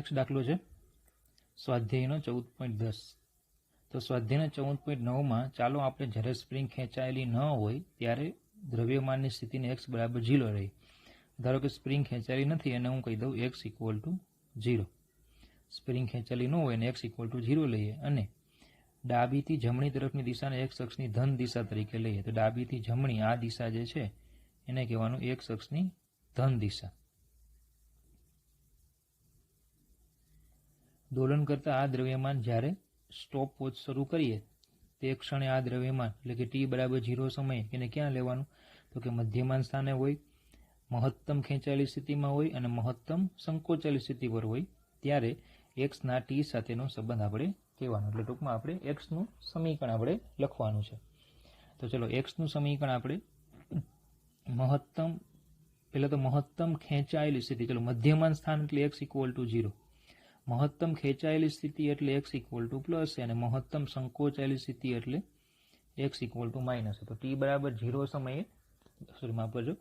Next દાખલો છે સ્વાધ્યાયનો 14.10. તો સ્વાધ્યાયના 14.9માં ચાલો આપણે જ્યારે સ્પ્રિંગ ખેંચાયેલી ન હોય ત્યારે દ્રવ્યમાનની સ્થિતિને x બરાબર 0 રહી. ધારો કે સ્પ્રિંગ ખેંચાયેલી નથી અને હું કહી દઉં x ઇક્વલ ટુ 0. સ્પ્રિંગ ખેંચાયેલી ન હોય અને x ઇક્વલ ટુ 0 લઈએ અને ડાબીથી જમણી તરફની દિશાને x અક્ષની ધન દિશા તરીકે લઈએ. તો ડાબીથી જમણી આ દિશા જે છે એને કહેવાનું x અક્ષની ધન દિશા. દોલન કરતા આ દ્રવ્યમાન જ્યારે સ્ટોપ વોચ શરૂ કરીએ તે ક્ષણે આ દ્રવ્યમાન એટલે કે t બરાબર 0 સમયે એને ક્યાં લેવાનું? તો કે મધ્યમાન સ્થાને હોય, મહત્તમ ખેંચાયેલી સ્થિતિમાં હોય અને મહત્તમ સંકોચાયેલી સ્થિતિ પર હોય ત્યારે x ના t સાથેનો સંબંધ આપણે કહેવાનો. એટલે ટૂંકમાં આપણે x નું સમીકરણ આપણે લખવાનું છે. તો ચલો x નું સમીકરણ આપણે પહેલા તો મહત્તમ ખેંચાયેલી સ્થિતિ, ચલો મધ્યમાન સ્થાન એટલે x ઇક્વલ ટુ 0, મહત્તમ ખેંચાયેલી સ્થિતિ એટલે x ઇક્વલ ટુ પ્લસ અને મહત્તમ સંકોચાયેલી સ્થિતિ એટલે x ઇક્વલ ટુ માઇનસ. તો t બરાબર 0 સમયે માફ કરજો,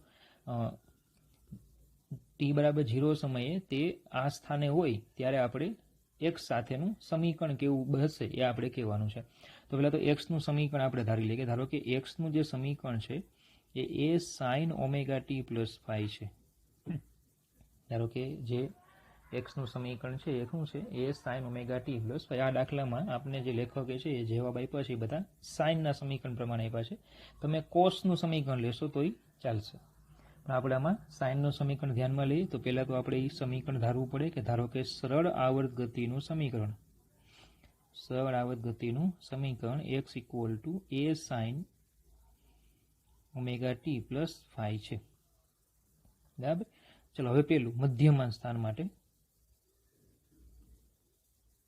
t બરાબર 0 સમયે તે આ સ્થાને હોય ત્યારે આપણે x સાથેનું સમીકરણ કેવું બનશે એ આપણે કહેવાનું છે. તો પહેલાં તો x નું સમીકરણ આપણે ધારી લઈએ. ધારો કે x નું જે સમીકરણ છે એ a sin omega t plus phi છે. ધારો કે જે x નું સમીકરણ છે એ શું છે? a sin omega t plus phi. આ દાખલામાં આપણે જે લેખકે છે એ જવાબ આપ્યા છે એ બધા સાઇનના સમીકરણ પ્રમાણે આપ્યા છે. તમે કોસનું સમીકરણ લેશો તોય ચાલશે, પણ આપણે આમાં સાઇનનું સમીકરણ ધ્યાનમાં લઈએ. તો પહેલાં તો આપણે એ સમીકરણ ધારવું પડે કે ધારો કે સરળ આવર્ત ગતિનું સમીકરણ, સરળ આવર્ત ગતિનું સમીકરણ x equal to a sin omega t plus phi છે. બરાબર. ચલો હવે પેલું મધ્યમાન સ્થાન માટે,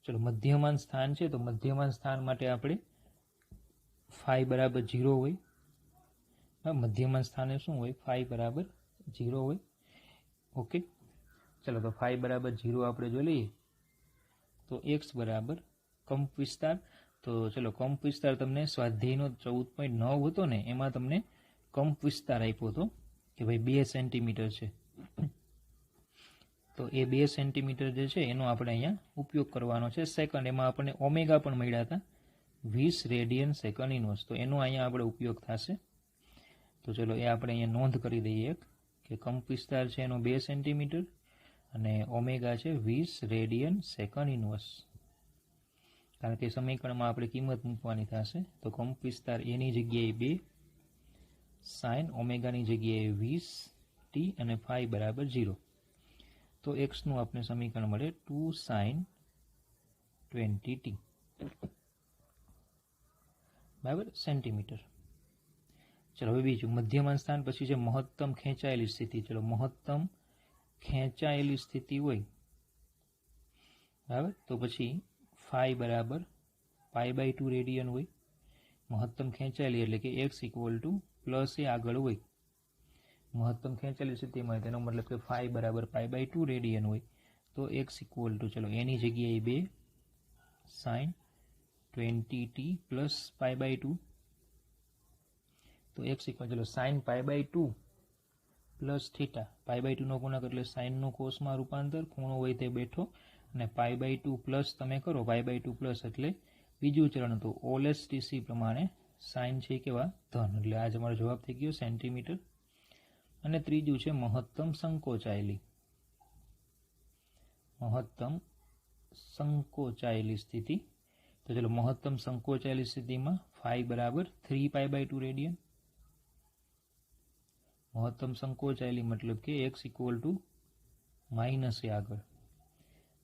ચલો મધ્યમાન સ્થાન છે તો મધ્યમાન સ્થાન માટે આપણે ફાઈ બરાબર 0 હોય. મધ્યમાન સ્થાને શું હોય? ફાઈ બરાબર 0 હોય. ઓકે, ચલો તો ફાઈ બરાબર 0 આપણે જોઈ લઈએ. તો x બરાબર કંપ વિસ્તાર. તો ચલો કંપ વિસ્તાર તમને સ્વાધ્યાયનો 14.9 હતો ને એમાં તમને કંપ વિસ્તાર આપ્યો હતો કે ભાઈ 2 સેન્ટીમીટર છે. તો એ 2 સેન્ટીમીટર જે છે એનો આપણે અહીંયા ઉપયોગ કરવાનો છે. સેકન્ડ, એમાં આપણને ઓમેગા પણ મળ્યા હતા 20 રેડિયન સેકન્ડ ઇનવર્સ. તો એનો અહીંયા આપણે ઉપયોગ થશે. તો ચલો એ આપણે અહીંયા નોંધ કરી દઈએ કે કંપ વિસ્તાર છે એનો 2 સેન્ટીમીટર અને ઓમેગા છે 20 રેડિયન સેકન્ડ ઇનવર્સ. કારણ કે સમીકરણમાં આપણે કિંમત મૂકવાની થશે. તો કંપ વિસ્તાર એની જગ્યાએ 2, સાઇન ઓમેગાની જગ્યાએ 20 t અને ફાઈ બરાબર 0. તો x નું આપણે સમીકરણ મળે 2 sin 20 t બરાબર સેન્ટીમીટર. ચલો હવે બીજું મધ્યમાન સ્થાન પછી છે મહત્તમ ખેંચાયેલી સ્થિતિ. ચલો મહત્તમ ખેંચાયેલી સ્થિતિ હોય બરાબર તો પછી ફાઈ બરાબર π/2 રેડિયન હોય. મહત્તમ ખેંચાયેલી એટલે કે x ઇક્વલ ટુ પ્લસ એ આગળ હોય. મહત્તમ ખેંચાયેલી સ્થિતિમાં તેનો મતલબ કે ફાઈ બરાબર π/2 રેડિયન હોય. તો x ઇક્વલ ટુ ચલો એની જગ્યાએ 2 sin 20t પ્લસ π/2. તો x ઇક્વલ ચલો sin π/2 પ્લસ થીટા. π/2 નો ગુણાકાર એટલે સાઇનનું કોસમાં રૂપાંતર, ખૂણો હોય તે બેઠો અને π/2 પ્લસ તમે કરો π/2 પ્લસ એટલે બીજું ચરણ. તો OLSTC પ્રમાણે સાઇન છે કેવા? ધન. એટલે આ તમારો જવાબ થઈ ગયો સેન્ટીમીટર. અને ત્રીજું છે મહત્તમ સંકોચાયેલી, મહત્તમ સંકોચાયેલી સ્થિતિ. તો ચલો મહત્તમ સંકોચાયેલી સ્થિતિમાં ફાઈ બરાબર 3π/2 રેડિયન. મહત્તમ સંકોચાયેલી મતલબ કે x equal to minus a આગળ.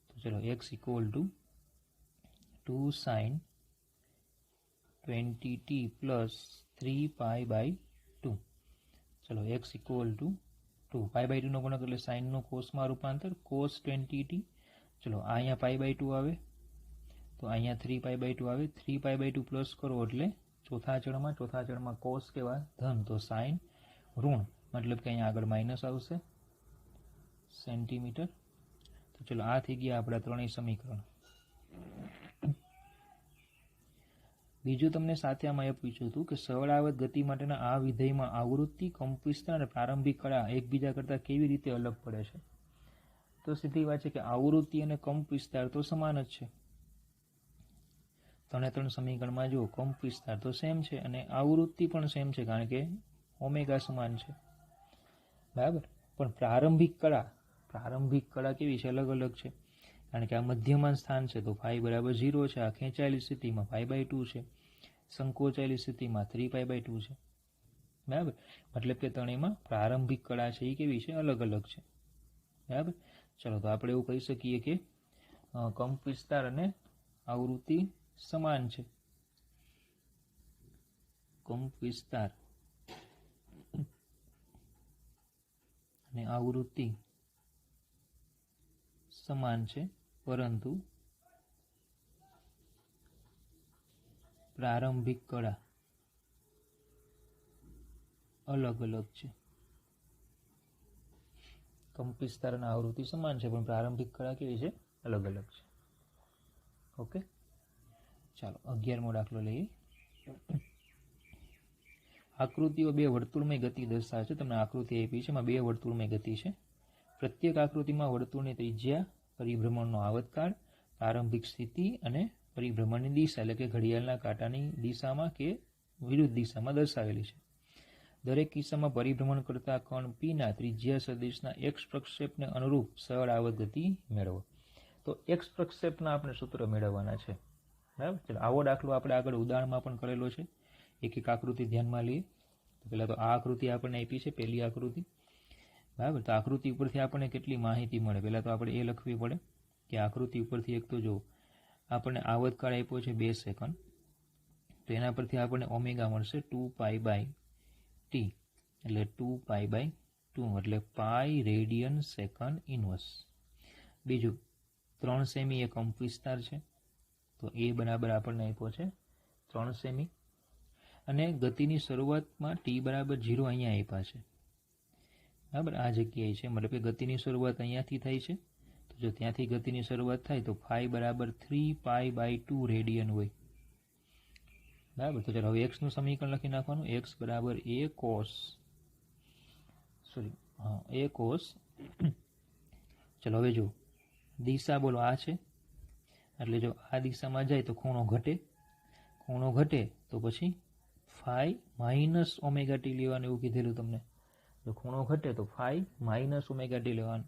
તો ચલો x equal to 2 sin 20t plus 3π/2. ચલો x ઇક્વલ ટુ 2 π/2 નો ગુણાકાર એટલે સાઇનનું કોસમાં રૂપાંતર cos 20t. ચલો આ અહીંયા π/2 આવે તો અહીંયા 3π/2 આવે. 3π/2 પ્લસ કરો એટલે ચોથા ચણમાં કોસ કેવા? ધન. તો સાઇન ઋણ મતલબ કે અહીંયા આગળ માઇનસ આવશે સેન્ટીમીટર. તો ચલો આ થઈ ગયા આપણા ત્રણેય સમીકરણ. બીજું તમને સાથે આમાં એ પૂછ્યું હતું કે સરળ આવર્ત ગતિ માટેના આ વિધેયમાં આવૃત્તિ, કંપ વિસ્તાર અને પ્રારંભિક કળા એકબીજા કરતાં કેવી રીતે અલગ પડે છે. તો સીધી વાત છે કે આવૃત્તિ અને કંપ વિસ્તાર તો સમાન જ છે. 3 સમીકરણમાં જો કંપ વિસ્તાર તો સેમ છે અને આવૃત્તિ પણ સેમ છે, કારણ કે ઓમેગા સમાન છે. બરાબર. પણ પ્રારંભિક કળા કેવી છે? અલગ અલગ છે. કારણ કે આ મધ્યમાન સ્થાન છે તો phi બરાબર 0 છે. આ ખેંચાયેલી સ્થિતિમાં π/2 છે. સંકોચાયેલી સ્થિતિમાં 3π/2 છે. બરાબર. મતલબ કે ત્રણેયમાં પ્રારંભિક કળા છે એ કેવી છે? અલગ અલગ છે. બરાબર. ચલો, તો આપણે એવું કહી શકીએ કે કંપ વિસ્તાર અને આવૃત્તિ સમાન છે. કંપ વિસ્તાર અને આવૃત્તિ સમાન છે, પરંતુ પ્રારંભિક કળા અલગ અલગ છે. કંપ વિસ્તાર અને આવૃત્તિ સમાન છે, પણ પ્રારંભિક કળા કેવી છે? અલગ અલગ છે. ઓકે, ચાલો 11મો દાખલો લઈએ. આકૃતિઓ બે વર્તુળમય ગતિ દર્શાવે છે. તમને આકૃતિ આપી છે, એમાં બે વર્તુળમય ગતિ છે. પ્રત્યેક આકૃતિમાં વર્તુળની ત્રિજ્યા, પરિભ્રમણનો આવર્તકાળ, પ્રારંભિક સ્થિતિ અને પરિભ્રમણની દિશા એટલે કે ઘડિયાળના કાંટાની દિશામાં કે વિરુદ્ધ દિશામાં દર્શાવેલી છે. દરેક કિસ્સામાં પરિભ્રમણ કરતા કણ પીના ત્રિજ્યા સદિશના એક્સ પ્રક્ષેપને અનુરૂપ સરળ આવર્ત ગતિ મેળવો. તો એક્સ પ્રક્ષેપના આપણે સૂત્ર મેળવવાના છે. બરાબર. ચાલો, આવો દાખલો આપણે આગળ ઉદાહરણમાં પણ કરેલો છે. એક એક આકૃતિ ધ્યાનમાં લઈએ. તો પહેલાં તો આ આકૃતિ આપણને આપી છે, પહેલી આકૃતિ. બરાબર. તો આકૃતિ ઉપરથી આપણને કેટલી માહિતી મળે? પહેલાં તો આપણે એ લખવી પડે કે આકૃતિ ઉપરથી એક તો જો આપણને આવર્તકાળ આપ્યો છે 2 સેકન્ડ, તો એના પરથી આપણને ઓમેગા મળશે 2π/t, એટલે 2π/2 એટલે પાઈ રેડિયન સેકન્ડ ઇનવર્સ. બીજું 3 સેમી એ કંપ વિસ્તાર છે, તો એ બરાબર આપણને આપ્યો છે 3 સેમી. અને ગતિની શરૂઆતમાં t બરાબર 0 અહીંયા આપ્યા છે. બરાબર, આ જગ્યાએ છે. મતલબ કે ગતિની શરૂઆત અહીંયાથી થાય છે. તો જો ત્યાંથી ગતિની શરૂઆત થાય તો phi બરાબર 3π/2 રેડિયન હોય. બરાબર. તો ચાલો હવે એક્સનું સમીકરણ લખી નાખવાનું. એક્સ બરાબર a cos. ચલો હવે જો દિશા બોલો આ છે, એટલે જો આ દિશામાં જાય તો ખૂણો ઘટે તો પછી phi માઇનસ ઓમેગા ટી લેવાનું, એવું કીધેલું તમને. જો ખૂણો ઘટે તો phi માઇનસ ઓમેગા ટી લેવાનું.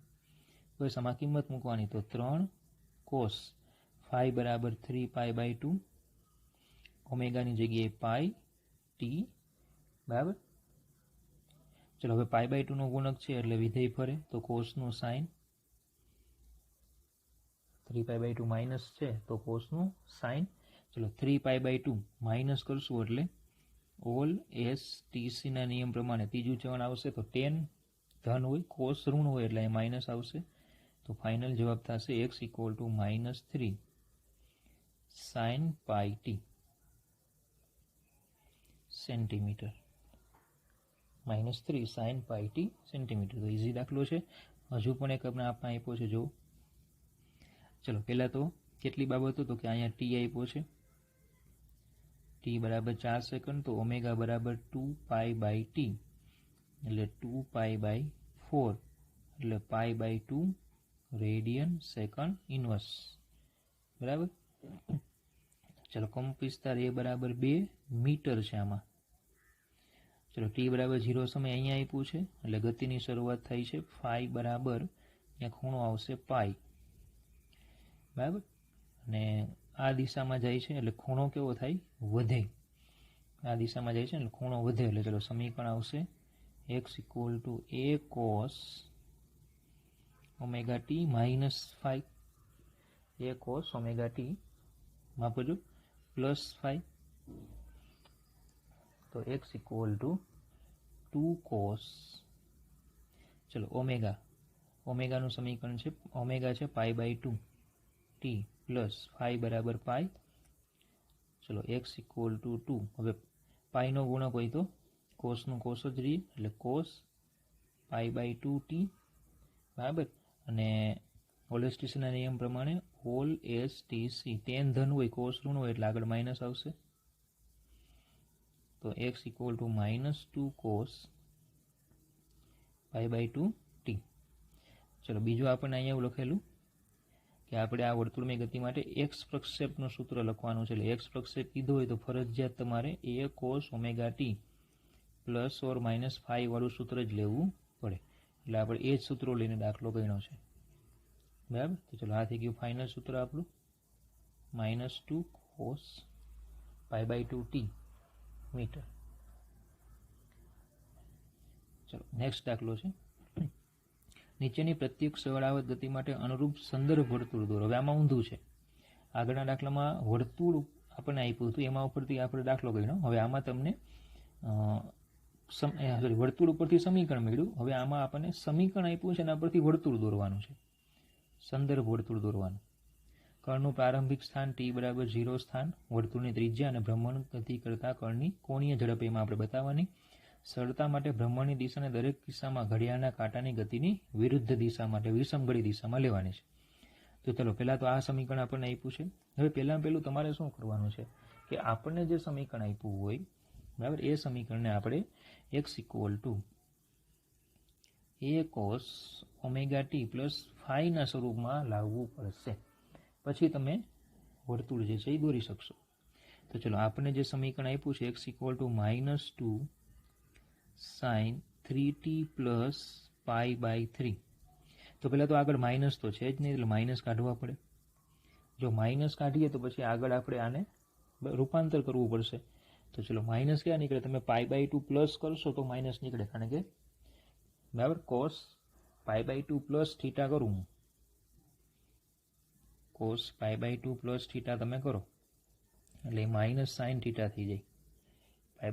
બસ આમાં કિંમત મૂકવાની. તો 3 cos phi બરાબર 3π/2, ઓમેગાની જગ્યાએ પાઈ ટી. બરાબર. ચલો હવે π/2 નો ગુણક છે એટલે વિધેય ફરે, તો કોસનું સાઇન. 3π/2 માઇનસ છે તો કોસનું સાઇન. ચલો 3π/2 માઇનસ કરશું એટલે ઓલ એસ ટીસી ના નિયમ પ્રમાણે ત્રીજું ચરણ આવશે. તો tan ધન હોય, કોસ ઋણ હોય એટલે અહીં માઇનસ આવશે. તો ફાઇનલ જવાબ થશે x = -3 sin πt centimetre. -3 sin πt centimetre. તો ઇઝી દાખલો છે. હજુ પણ એક આપણે આપ્યો છે, જો ચલો પહેલાં તો કેટલી બાબતો? તો કે અહીંયા ટી આપ્યો છે, ટી બરાબર 4 સેકન્ડ, તો ઓમેગા બરાબર 2π/t એટલે 2π/4 એટલે π/2 રેડિયન સેકન્ડ ઇનવર્સ. બરાબર. ચલો કંપ વિસ્તાર એ બરાબર 2 મીટર છે આમાં. ચલો ટી બરાબર 0 સમય અહીંયા આપ્યું છે, એટલે ગતિની શરૂઆત થઈ છે. phi બરાબર અહીંયા ખૂણો આવશે પાઈ. બરાબર. અને આ દિશામાં જાય છે એટલે ખૂણો કેવો થાય? વધે. આ દિશામાં જાય છે એટલે ખૂણો વધે. એટલે ચલો સમીકરણ આવશે x = a cos omega t minus phi, a cos omega t માપજો પ્લસ phi. તો x = 2 cos. ચલો ઓમેગાનું સમીકરણ છે, ઓમેગા છે π/2 t પ્લસ phi બરાબર પાઈ. ચલો x = 2. હવે પાઈનો ગુણક હોય તો કોસનું કોસ જ રહીએ, એટલે cos π/2 t. બરાબર. અને ઓલેસ્ટીસના નિયમ પ્રમાણે ઓલ એસ ટીસી tan ધન હોય, કોસ ઋણ હોય એટલે આગળ માઇનસ આવશે. તો x = -2 cos π/2 t. ચલો બીજું આપણને અહીંયા એવું લખેલું કે આપણે આ વર્તુળમય ગતિ માટે એક્સ પ્રક્ષેપનું સૂત્ર લખવાનું છે. એટલે એક્સ પ્રક્ષેપ કીધું હોય તો ફરજિયાત તમારે a cos omega T plus or minus phi વાળું સૂત્ર જ લેવું પડે. એટલે આપણે એ જ સૂત્રો લઈને દાખલો ગણ્યો છે. બરાબર. તો ચલો આ થઈ ગયું ફાઇનલ સૂત્ર આપણું, -2 cos π/2 t મીટર. ચલો નેક્સ્ટ દાખલો છે. નીચેની પ્રત્યેક સરળાવત ગતિ માટે અનુરૂપ સંદર્ભ વર્તુળ દોરો. હવે આમાં ઊંધું છે. આગળના દાખલામાં વર્તુળ આપણને આપ્યું હતું, એમાં ઉપરથી આપણે દાખલો ગણ્યો. હવે આમાં તમને વર્તુળ ઉપરથી સમીકરણ મળ્યું. હવે આમાં આપણને સમીકરણ આપ્યું છે, એના પરથી વર્તુળ દોરવાનું છે, સંદર્ભ વર્તુળ દોરવાનું. કર્ણનું પ્રારંભિક સ્થાન t બરાબર 0 સ્થાન, વર્તુળની ત્રિજ્યા અને ભ્રમણ ગતિ કરતા કર્ણની કોણીય ઝડપ એમાં આપણે બતાવવાની. સરળતા માટે ભ્રમણની દિશાને દરેક કિસ્સામાં ઘડિયાળના કાંટાની ગતિની વિરુદ્ધ દિશા માટે વિષમઘડી દિશામાં લેવાની છે. તો ચલો પહેલાં તો આ સમીકરણ આપણને આપ્યું છે. હવે પહેલું તમારે શું કરવાનું છે કે આપણને જે સમીકરણ આપ્યું હોય, બરાબર, એ સમીકરણને આપણે x = a cos omega T plus ફાઈના સ્વરૂપમાં લાવવું પડશે. પછી તમે વર્તુળ જે છે એ દોરી શકશો. તો ચલો આપણને જે સમીકરણ આપ્યું છે x = -2 sin 3t પ્લસ π/3. તો પહેલાં તો આગળ માઇનસ તો છે જ નહીં, એટલે માઇનસ કાઢવા પડે. જો માઇનસ કાઢીએ તો પછી આગળ આપણે આને રૂપાંતર કરવું પડશે. તો ચલો માઇનસ ક્યાં નીકળે? તમે π/2 પ્લસ કરશો તો માઇનસ નીકળે, કારણ કે બરાબર cos π/2 પ્લસ થીટા કરું હું, cos π/2 પ્લસ થીટા તમે કરો એટલે માઇનસ સાઇન થીટા થઈ જાય.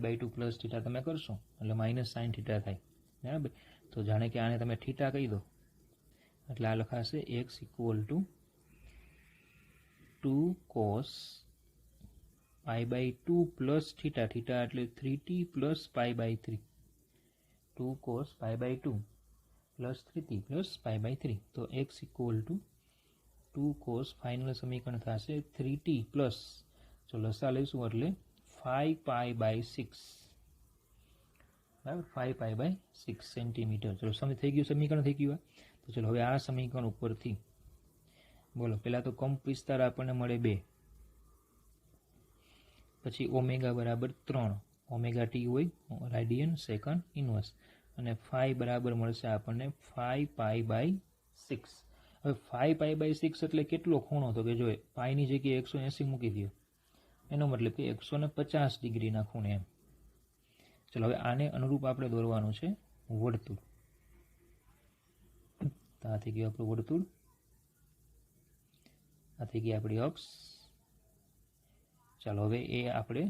π/2 પ્લસ થીટા તમે કરશો એટલે માઇનસ સાઇન થીટા થાય. બરાબર. તો જાણે કે આને તમે થીટા કહી દો એટલે આ લખાશે x = 2 cos π/2 plus theta, theta એટલે 3t plus π/3, 2 cos π/2 plus 3t plus π/3. તો x = 2 cos, ફાઇનલ સમીકરણ થશે 3t પ્લસ, જો લસા લઈશું એટલે 5π/6, બરાબર, 5π/6 સેન્ટીમીટર. ચલો થઈ ગયું, સમીકરણ થઈ ગયું. તો ચલો હવે આ સમીકરણ ઉપરથી બોલો. પહેલાં તો કંપ વિસ્તાર આપણને મળે 2, પછી ઓમેગા બરાબર 3, ઓમેગા ટી હોય રેડિયન સેકન્ડ ઇનવર્સ, અને ફાઈ બરાબર મળશે આપણને 5π/6. હવે 5π/6 એટલે કેટલો ખૂણો? તો કે જો પાઈની જગ્યાએ 180 મૂકી દો, એનો મતલબ કે 150 ડિગ્રીના ખૂણે એમ. ચલો હવે આને અનુરૂપ આપણે દોરવાનું છે વર્તુળ. તો આ થઈ ગયું આપણું વર્તુળ, આ થઈ ગઈ આપણી અક્ષ. ચાલો હવે એ આપણે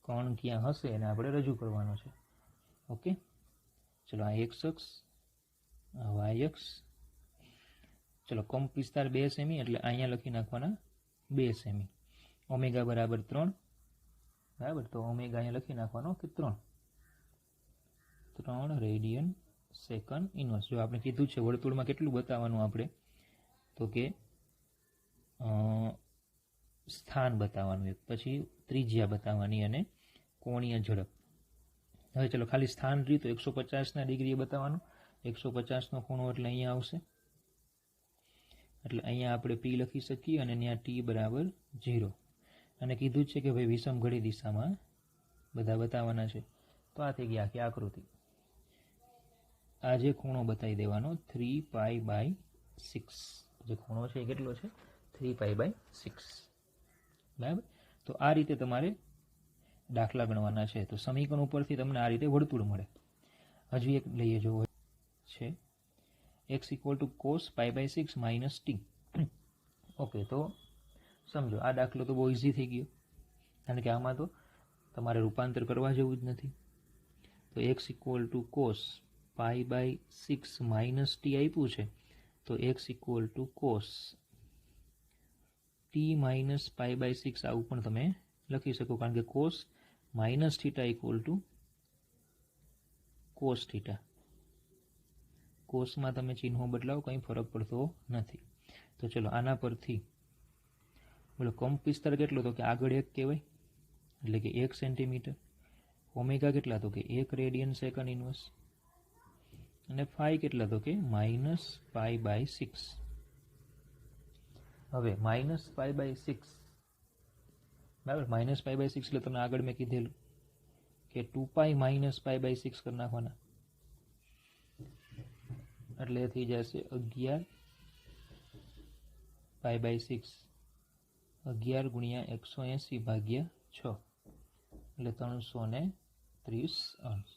કોણ ક્યાં હશે એને આપણે રજૂ કરવાનો છે. ઓકે, ચલો આ x અક્ષ, આ y અક્ષ. ચલો કંપ વિસ્તાર 2 સેમી એટલે અહીંયા લખી નાખવાના 2 સેમી. ઓમેગા બરાબર 3, બરાબર, તો ઓમેગા અહીંયા લખી નાખવાનો કે 3 રેડિયન સેકન્ડ ઇનવર્સ. જો આપણે કીધું છે વર્તુળમાં કેટલું બતાવવાનું આપણે, તો કે સ્થાન બતાવવાનું, એક પછી ત્રિજ્યા બતાવવાની અને કોણીય ઝડપ. હવે ચલો ખાલી સ્થાન રીત તો 150 ડિગ્રીએ બતાવવાનું. 150નો ખૂણો એટલે અહીંયા આવશે, એટલે અહીંયા આપણે p લખી શકીએ અને ત્યાં t બરાબર 0. અને કીધું જ છે કે ભાઈ વિષમ ઘડી દિશામાં બધા બતાવવાના છે. તો આ થઈ ગઈ આખી આકૃતિ. આ જે ખૂણો બતાવી દેવાનો 3π/6, જે ખૂણો છે એ કેટલો છે? 3π/6, બરાબર. તો આ રીતે તમારે દાખલા ગણવાના છે. તો સમીકરણ ઉપરથી તમને આ રીતે વર્તુળ મળે. હજુ એક લઈએ જો છે x = cos π/6 - t. ઓકે, તો સમજો આ દાખલો તો બહુ ઇઝી થઈ ગયો, કારણ કે આમાં તો તમારે રૂપાંતર કરવા જેવું જ નથી. તો x = cos π/6 - t આપ્યું છે, તો x = cos t - π/6 આવું પણ તમે લખી શકો, કારણ કે cos - θ = cos θ. કોસમાં તમે ચિહ્નો બદલાવો, કંઈ ફરક પડતો નથી. તો ચલો આના પરથી બોલો કંપ વિસ્તાર કેટલો? તો કે આગળ 1 કહેવાય એટલે કે 1 સેન્ટીમીટર. ઓમેગા કેટલા? તો કે 1 રેડિયન સેકન્ડ ઇનવર્સ. અને ફાઈ કેટલા તો કે -π/6. હવે -π/6 બરાબર, -π/6 એટલે તમને આગળ મેં કીધેલું કે 2π -π/6 કરી નાખવાના, એટલે એ થઈ જશે 11π/6, 11 × 180/6 એટલે 330 અંશ.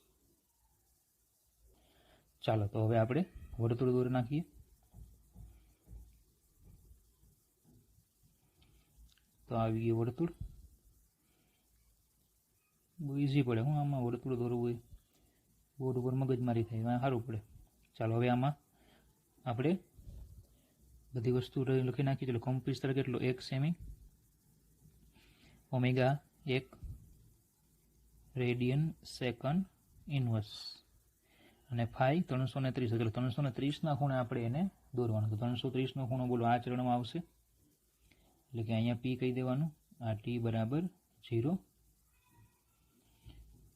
ચાલો તો હવે આપણે વર્તુળ દોરી નાખીએ. તો આવી ગયું વર્તુળ. બહુ ઇઝી પડે હું આમાં વર્તુળ દોરવું હોય, બોર્ડ ઉપર મગજમારી થાય, સારું પડે. ચાલો હવે આમાં આપણે બધી વસ્તુ લખી નાખીએ. ચાલો કંપ વિસ્તાર કેટલો 1 semi, omega 1 radian second inverse, અને ફાઈ 330. એટલે 330ના ખૂણે આપણે એને દોરવાનું. તો 330નો ખૂણો બોલો આ ચરણમાં આવશે, એટલે કે અહીંયા પી કહી દેવાનું, આ ટી બરાબર 0,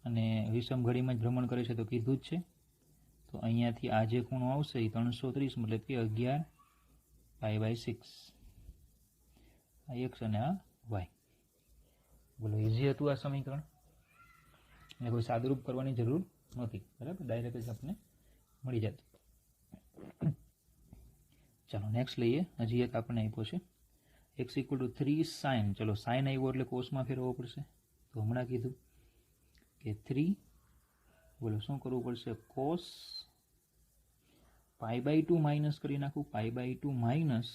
અને વિષમ ઘડીમાં જ ભ્રમણ કરે છે તો કીધું જ છે. તો અહીંયાથી આ જે ખૂણો આવશે એ 330 મતલબ કે 11π/6, આ એક્સ અને આ વાય. બોલો ઇઝી હતું આ સમીકરણ, એટલે કોઈ સાદુરૂપ કરવાની જરૂર નહોતી, બરાબર, ડાયરેક્ટ જ આપણે મળી જતું. ચાલો નેક્સ્ટ લઈએ. હજી એક આપણને આપ્યો છે x = 3 sin. ચલો સાઇન આવ્યો એટલે કોસમાં ફેરવવો પડશે. તો હમણાં કીધું કે 3 બોલો શું કરવું પડશે, cos π/2 માઇનસ કરી નાખું, π/2 માઇનસ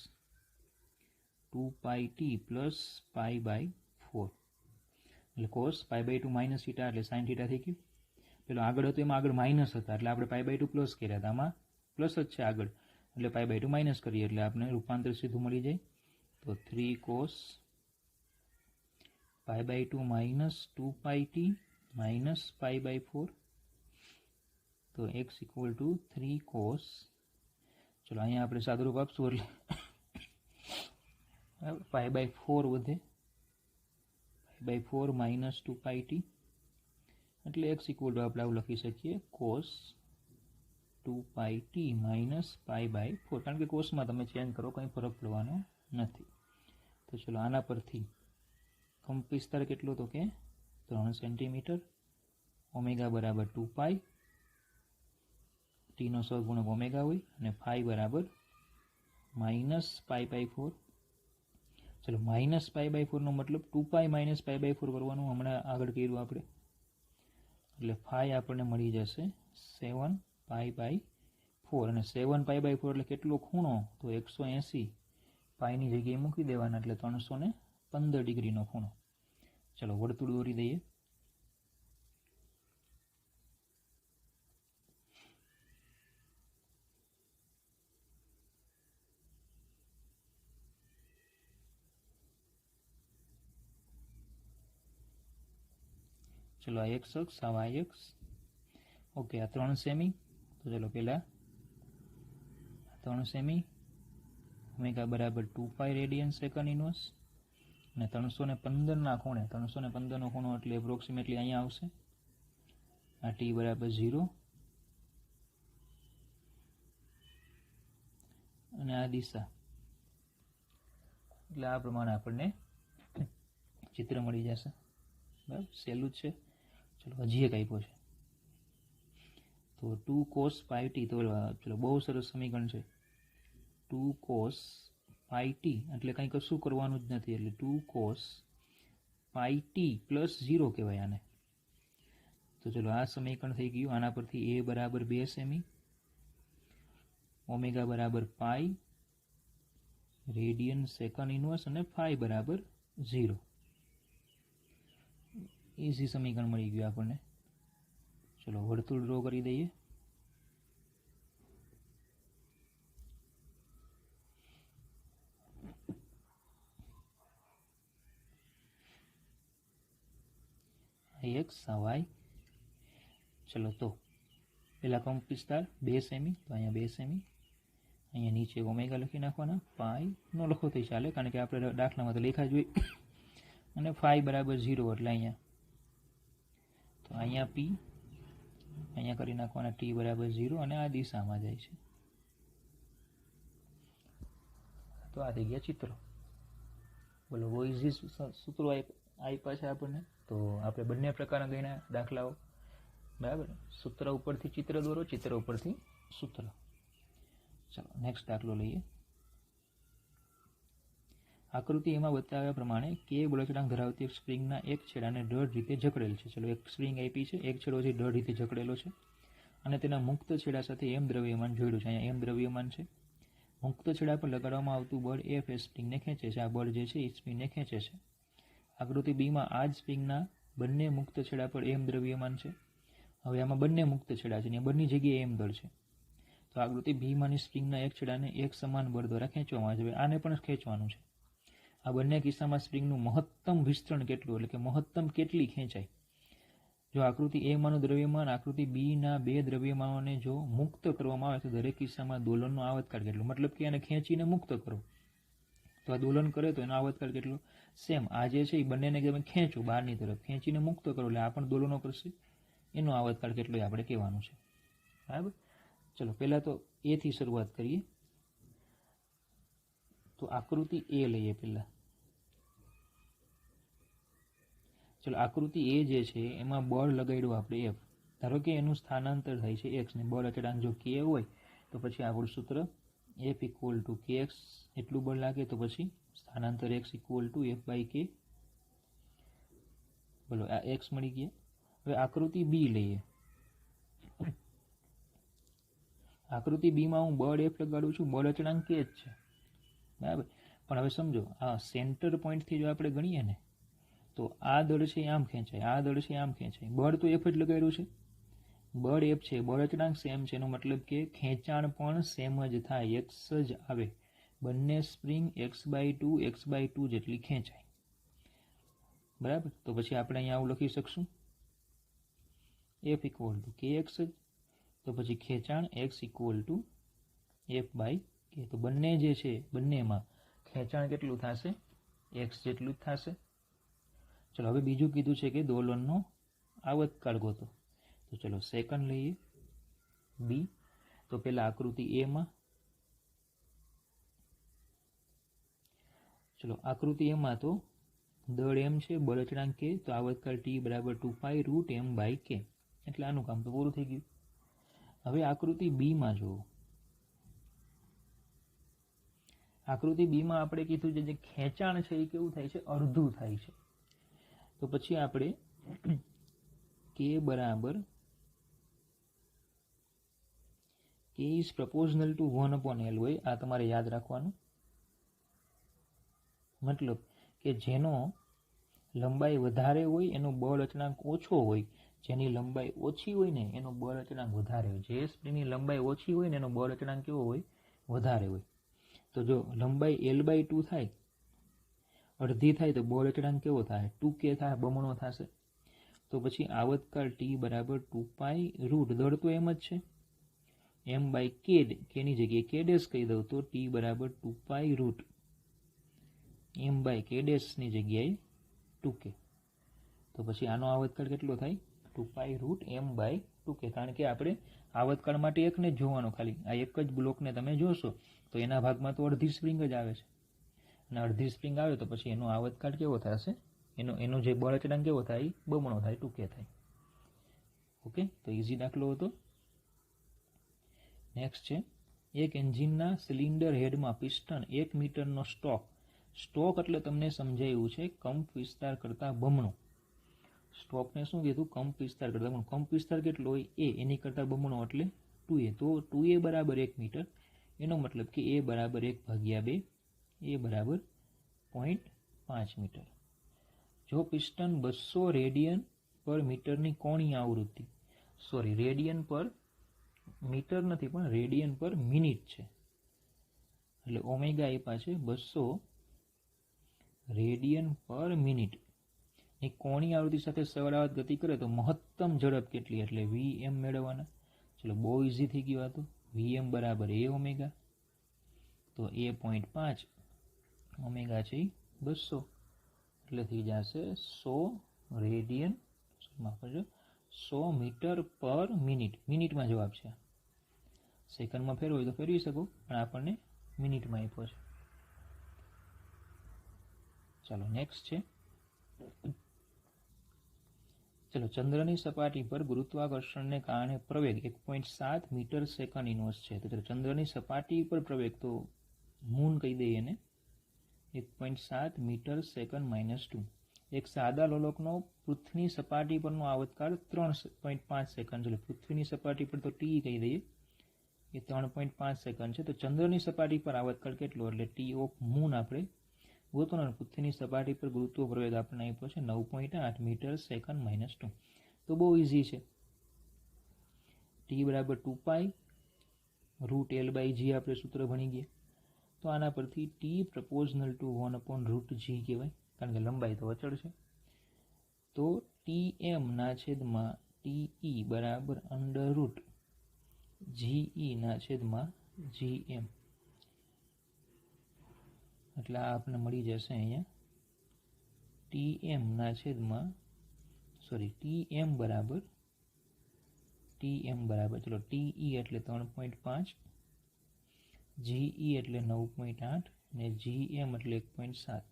2πt પ્લસ π/4, એટલે cos π/2 માઇનસ થીટા એટલે સાઇન થીટા થઈ ગયું. પેલો આગળ હતો એમાં આગળ માઇનસ હતા એટલે આપણે π/2 પ્લસ કર્યા હતા, આમાં પ્લસ જ છે આગળ, એટલે π/2 માઇનસ કરીએ એટલે આપણે રૂપાંતર સીધું મળી જાય. તો 3 cos π/2 માઇનસ 2πt માઇનસ π/4. તો x = 3 cos, ચલો અહીંયા આપણે સાદુરૂપ આપશું એટલે π/4 વધે, π/4 માઇનસ 2πt, એટલે x = આપણે આવું લખી શકીએ cos 2πt માઇનસ π/4, કારણ કે કોસમાં તમે ચેન્જ કરો કંઈ ફરક પડવાનો નથી. તો ચલો આના પરથી કંપ વિસ્તાર કેટલો તો કે 3 સેન્ટીમીટર, ઓમેગા બરાબર 2π, ટીનો સહગુણક ઓમેગા હોય, અને ફાઈ બરાબર -π/4. ચલો -π/4 નો મતલબ 2π -π/4 કરવાનું, હમણાં આગળ કર્યું આપણે, એટલે ફાઈ આપણને મળી જશે 7π/4, અને 7π/4 એટલે કેટલો ખૂણો તો 180, પાઈની જગ્યાએ મૂકી દેવાના એટલે 315 ડિગ્રીનો ખૂણો. ચલો વર્તુળ દોરી દઈએ. ચલો આ x અક્ષ, આ y અક્ષ, ઓકે. આ 3 સેમી, તો ચલો પહેલા 3 સેમી, ઓમેગા બરાબર 2π રેડિયન સેકન્ડ ઇનવર્સ, અને 315ના ખૂણે, 315નો ખૂણો એટલે એપ્રોક્સિમેટલી અહીંયા આવશે, આ t બરાબર 0, અને આ દિશા, એટલે આ પ્રમાણે આપણને ચિત્ર મળી જશે. બરાબર, સહેલું જ છે. ચલો હજી એક આપ્યો છે, તો 2 cos πt. તો ચલો બહુ સરસ સમીકરણ છે. 2 cos πt એટલે કંઈ કશું કરવાનું જ નથી, એટલે 2 cos πt પ્લસ 0 કહેવાય આને. તો ચલો આ સમીકરણ થઈ ગયું. આના પરથી a બરાબર 2 સેમી, ઓમેગા બરાબર π રેડિયન સેકન્ડ ઇનવર્સ, અને ફાઈ બરાબર 0. ઇઝી સમીકરણ મળી ગયું આપણને. ચલો વર્તુળ ડ્રો કરી દઈએ. x y. ચલો તો પેલા કંપ વિસ્તાર 2 સેમી, તો અહીંયા 2 સેમી, અહીંયા નીચે ઓમેગા લખી નાખવાના, પાઈ નો લખો તો ચાલે કારણ કે આપણે દાખલામાં તો લખ્યા જ હોય, અને ફાઈ બરાબર 0 એટલે અહીંયા, તો અહીંયા p અહીંયા કરી નાખવાના t બરાબર 0 અને આ દિશામાં જાય છે. તો આ થઈ ગયા ચિત્રો. બોલો વોઇઝી સૂત્રો આપ્યા છે આપણને. તો આપણે બંને પ્રકારના ગણ્યા દાખલાઓ, બરાબર. સૂત્ર ઉપરથી ચિત્ર દોરો, ચિત્ર ઉપરથી સૂત્ર. ચાલો નેક્સ્ટ દાખલો લઈએ. આકૃતિ એમાં બતાવ્યા પ્રમાણે કે બળવચનાંક ધરાવતી એક સ્પ્રિંગના એક છેડાને દઢ રીતે જકડેલ છે. ચલો એક સ્પ્રિંગ આપી છે, એક છેડો છે દઢ રીતે જકડેલો છે અને તેના મુક્ત છેડા સાથે એમ દ્રવ્યમાન જોડ્યું છે. અહીંયા એમ દ્રવ્યમાન છે. મુક્ત છેડા પર લગાડવામાં આવતું બળ F એ સ્પ્રિંગને ખેંચે છે. આ બળ જે છે એ સ્પ્રિંગને ખેંચે છે. આકૃતિ બીમાં આ જ સ્પ્રિંગના બંને મુક્ત છેડા પર એમ દ્રવ્યમાન છે. હવે આમાં બંને મુક્ત છેડા છે અને બંને જગ્યાએ એમ દળ છે. તો આકૃતિ બીમાંની સ્પ્રિંગના એક છેડાને એક સમાન બળ દ્વારા ખેંચવામાં આવે છે. આને પણ ખેંચવાનું છે. આ બંને કિસ્સામાં સ્પ્રિંગનું મહત્તમ વિસ્તરણ કેટલું, એટલે કે મહત્તમ કેટલી ખેંચાય. જો આકૃતિ એ માનું દ્રવ્યમાન આકૃતિ બી ના બે દ્રવ્યમાનોને જો મુક્ત કરવામાં આવે તો દરેક કિસ્સામાં દોલનનો આવતકાળ કેટલો, મતલબ કે એને ખેંચીને મુક્ત કરો તો આ દોલન કરે તો એનો આવતકાળ કેટલો. સેમ આ જે છે એ બંનેને તમે ખેંચો બહારની તરફ, ખેંચીને મુક્ત કરો એટલે આ પણ દોલનો કરશે, એનો આવતકાળ કેટલો એ આપણે કહેવાનું છે. બરાબર. ચલો પહેલાં તો એથી શરૂઆત કરીએ. તો આકૃતિ એ લઈએ પહેલા. ચલો આકૃતિ એ જે છે એમાં બળ લગાડ્યું આપણે F. ધારો કે એનું સ્થાનાંતર થાય છે x ને. બળ અચળાંક જો k હોય તો પછી આપણું સૂત્ર F = kx એટલું બળ લાગે તો પછી સ્થાનાંતર x = F/k. બોલો આ x મળી ગયા. હવે આકૃતિ બી લઈએ. આકૃતિ બીમાં હું બળ F લગાડું છું, બળ અચળાંક k જ છે, બરાબર. પણ હવે સમજો આ સેન્ટર પોઈન્ટથી જો આપણે ગણીએ ને તો આ દળ છે આમ ખેંચાય, આ દળ છે આમ ખેંચાય. બળ તો F જ લગાડ્યું છે, બળ F છે, બળ અચળાંક સેમ છે. એનો મતલબ કે ખેંચાણ પણ સેમ જ થાય, x જ આવે. બંને સ્પ્રિંગ x/2 x/2 જેટલી ખેંચાય, બરાબર. તો પછી આપણે અહીંયા આવું લખી શકશું F = kx જ. તો પછી ખેંચાણ x = F/k. તો બંને જે છે બંનેમાં ખેંચાણ કેટલું થશે, x જેટલું જ થશે. ચલો હવે બીજું કીધું છે કે દોલનનો આવતકાળ ગોતો. તો ચલો સેકન્ડ લઈએ બી. તો પહેલા આકૃતિ એમાં, ચલો આકૃતિ એમાં તો દળ m છે, બળ અચળાંક k, તો આવતકાળ t = 2π√m/k. એટલે આનું કામ તો પૂરું થઈ ગયું. હવે આકૃતિ બીમાં જુઓ. આકૃતિ બીમાં આપણે કીધું છે જે ખેંચાણ છે એ કેવું થાય છે, અડધું થાય છે. તો પછી આપણે k is proportional to 1/L હોય, આ તમારે યાદ રાખવાનું. મતલબ કે જેનો લંબાઈ વધારે હોય એનો બળ અચળાંક ઓછો હોય, જેની લંબાઈ ઓછી હોય ને એનો બળ અચળાંક વધારે હોય. જે સ્પ્રિંગની લંબાઈ ઓછી હોય ને એનો બળ અચળાંક કેવો હોય, વધારે હોય. તો જો લંબાઈ L/2 થાય, અડધી થાય, તો બળ અચળાંક કેવો થાય, 2k થાય, બમણો થશે. તો પછી આવતકાળ t = 2π√, દળ તો એમ જ છે, m/k, ની જગ્યાએ k' કહી દઉં તો t = 2π√, m/k' ની જગ્યાએ 2k. તો પછી આનો આવતકાળ કેટલો થાય, 2π√m/2k. કારણ કે આપણે આવતકાળ માટે એકને જ જોવાનો, ખાલી આ એક જ બ્લોકને તમે જોશો તો એના ભાગમાં તો અડધી સ્પ્રિંગ જ આવે છે, અને અડધી સ્પ્રિંગ આવે તો પછી એનો આવતકાળ કેવો થશે, એનો જે બળ અચળાંક કેવો થાય, બમણો થાય, 2k થાય. ઓકે, તો ઇઝી દાખલો હતો. નેક્સ્ટ છે એક એન્જિનના સિલિન્ડર હેડમાં પિસ્ટન 1 મીટરનો સ્ટોક એટલે તમને સમજાયું છે કંપ વિસ્તાર કરતાં બમણો. સ્ટોકને શું કીધું, કંપ વિસ્તાર કરતાં બમણો. કંપ વિસ્તાર કેટલો હોય, a, એની કરતાં બમણો એટલે 2a. તો 2a = 1 મીટર. એનો મતલબ કે a = 1/2, a = 0.5 મીટર. જો પિસ્ટન 200 રેડિયન પર મીટરની કોણીય આવૃત્તિ, રેડિયન પર મીટર નથી પણ રેડિયન પર મિનિટ છે, એટલે ઓમેગા આપ્યા છે 200 રેડિયન પર મિનિટ ની કોણીય આવૃત્તિ સાથે સળવાળત ગતિ કરે તો મહત્તમ ઝડપ કેટલી, એટલે vm મેળવવાના. ચલો બહુ ઇઝી થઈ ગયું. આ તો vm = a ઓમેગા, તો a.5 ઓમેગા છે 200 એટલે થઈ જશે 100 રેડિયન, માફ કરજો 100 મીટર પર મિનિટ. મિનિટમાં જવાબ છે. સેકન્ડમાં ફેરવો હોય તો ફેરવી શકો, પણ આપણને મિનિટમાં આપ્યો છે. ચાલો નેક્સ્ટ છે. ચલો, ચંદ્રની સપાટી પર ગુરુત્વાકર્ષણને કારણે પ્રવેગ 1.7 મીટર સેકન્ડ ઇનવર્સ છે. તો ચલો, ચંદ્રની સપાટી પર પ્રવેગ, તો મૂન કહી દઈએ એને, 1.7 મીટર સેકન્ડ -2. એક સાદા લોલકનો પૃથ્વીની સપાટી પરનો આવતકાળ 3.5 સેકન્ડ છે. પૃથ્વીની સપાટી પર તો ટી કહી દઈએ, એ 3.5 સેકન્ડ છે. તો ચંદ્રની સપાટી પર આવતકાળ કેટલો, એટલે ટી ઓફ મૂન આપણે ગોતવાનો. પૃથ્વીની સપાટી પર ગુરુત્વ પ્રવેગ આપણને આપ્યો છે 9.8 મીટર સેકન્ડ -2. તો બહુ ઇઝી છે. ટી બરાબર 2π √L/g આપણે સૂત્ર ભણી ગયા. તો આના પરથી ટી પ્રપોઝનલ ટુ 1/√g કહેવાય, કારણ કે લંબાઈ તો અચળ છે. તો TM ના છેદમાં TE બરાબર √GE ના છેદમાં GM. એટલે આ આપણને મળી જશે અહીંયા TM ના છેદમાં TM બરાબર ચલો, TE એટલે 3.5, GE એટલે 9.8 અને GM એટલે 1.7.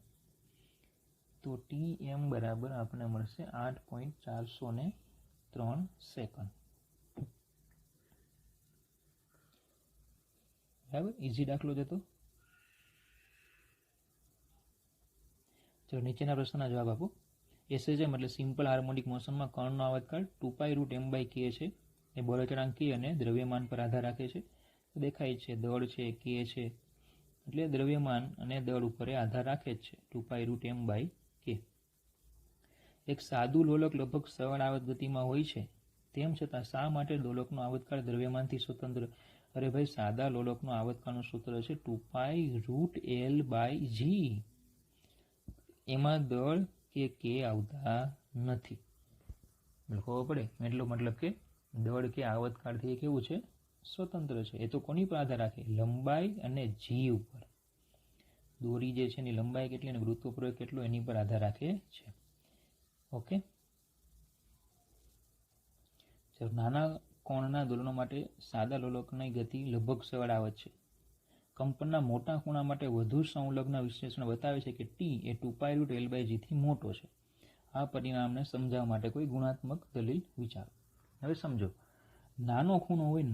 તો TM બરાબર આપણને મળશે 8.403 સેકન્ડ. બરાબર, ઇઝી દાખલો જ હતો. ચલો, નીચેના પ્રશ્નના જવાબ આપો. SHM એટલે સિમ્પલ હાર્મોનિક મોશનમાં કણનો આવતકાળ 2π √m/k છે. એ બળ અચળાંક k અને દ્રવ્યમાન પર આધાર રાખે છે. દેખાય છે દળ છે, k છે, એટલે દ્રવ્યમાન અને દળ ઉપર આધાર રાખે જ છે. 2π √m/k. એક સાદું લોલક લગભગ સરળ આવત ગતિમાં હોય છે, તેમ છતાં શા માટે દોલકનો આવતકાળ દ્રવ્યમાનથી સ્વતંત્ર? અરે ભાઈ, સાદા લોલકનો આવતકાળનું સૂત્ર છે 2π √L/g. એમાં દળ કે k આવતા નથી. ખબર પડે, એટલો મતલબ કે દળ કે આવતકાળથી કેવું છે, સ્વતંત્ર છે. એ તો કોની પર આધાર રાખે? લંબાઈ અને g ઉપર. દોરી જે છે એની લંબાઈ કેટલી અને ગુરુત્વ પ્રવેગ કેટલો એની પર આધાર રાખે છે. ઓકે. ચાલો, નાના કોણના દોલનો માટે સાદા લોલકની ગતિ લગભગ સરળ આવત છે. કંપનના મોટા ખૂણા માટે વધુ સંલગ્ન વિશ્લેષણ બતાવે છે કે ટી એ 2π √L/g થી મોટો છે. આ પરિણામને સમજાવવા માટે કોઈ ગુણાત્મક દલીલ વિચારો. હવે સમજો, નાનો ખૂણો હોય,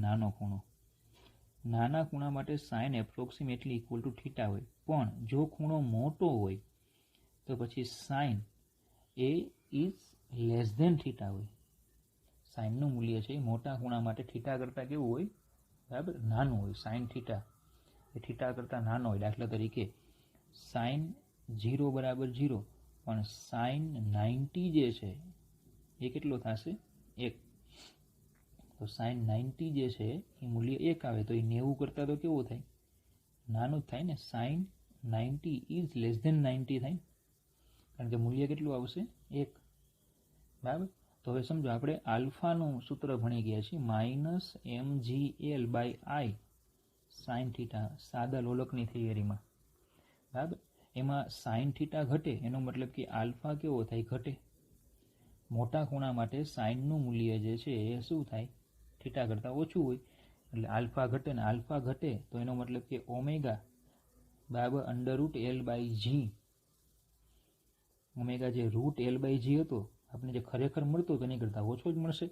નાના ખૂણા માટે sine approximately equal to theta હોય, પણ જો ખૂણો મોટો હોય તો પછી સાઇન એ ઇઝ લેસ ધેન થીટા હોય. સાઇનનું મૂલ્ય છે મોટા ખૂણા માટે થીટા કરતાં કેવું હોય, બરાબર, નાનું હોય. સાઇન થીટા એ થીટા કરતાં નાનો હોય. દાખલા તરીકે સાઇન 0 બરાબર 0, પણ સાઇન 90 જે છે એ કેટલો થશે? 1. તો સાઇન 90 જે છે એ મૂલ્ય 1 આવે તો એ 90 કરતાં તો કેવું થાય? નાનું જ થાય ને. સાઇન 90 ઇઝ લેસ ધેન 90 થાય, કારણ કે મૂલ્ય કેટલું આવશે? 1. બરાબર. તો હવે સમજો, આપણે આલ્ફાનું સૂત્ર ભણી ગયા છીએ -mgl/i સાઇન થીટા, સાદા લોલકની થિયરીમાં. બરાબર. એમાં સાઇન થીટા ઘટે એનો મતલબ કે આલ્ફા કેવો થાય? ઘટે. મોટા ખૂણા માટે સાઇનનું મૂલ્ય જે છે એ શું થાય? થીટા કરતાં ઓછું હોય. એટલે આલ્ફા ઘટે ને આલ્ફા ઘટે તો એનો મતલબ કે ઓમેગા બરાબર √L/g. ઓમેગા જે √L/g હતો આપણે જે ખરેખર મળતો તેની કરતાં ઓછો જ મળશે,